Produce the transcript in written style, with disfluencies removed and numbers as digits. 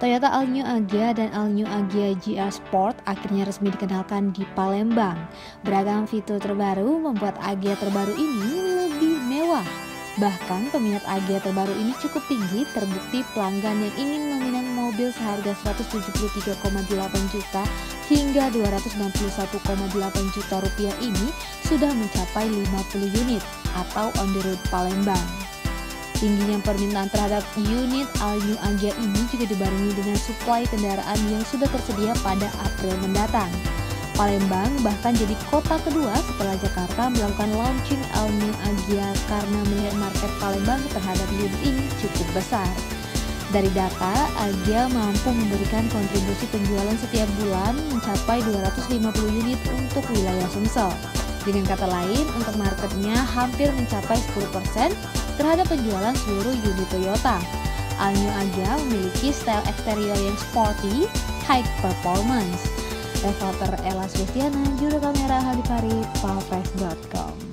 Toyota All New Agya dan All New Agya GR Sport akhirnya resmi dikenalkan di Palembang. Beragam fitur terbaru membuat Agya terbaru ini lebih mewah. Bahkan peminat Agya terbaru ini cukup tinggi, terbukti pelanggan yang ingin meminang mobil seharga 173,8 juta hingga 261,8 juta rupiah ini sudah mencapai 50 unit atau on the road Palembang. Tingginya permintaan terhadap unit All New Agya ini juga dibarengi dengan suplai kendaraan yang sudah tersedia pada April mendatang. Palembang bahkan jadi kota kedua setelah Jakarta melakukan launching All New Agya karena melihat market Palembang terhadap unit ini cukup besar. Dari data, Agya mampu memberikan kontribusi penjualan setiap bulan mencapai 250 unit untuk wilayah Sumsel. Dengan kata lain, untuk marketnya hampir mencapai 10% terhadap penjualan seluruh unit Toyota. All New Agya memiliki style eksterior yang sporty, high performance. Reporter Ella Swistiana, juru kamera Hadi Farid, palfresh.com.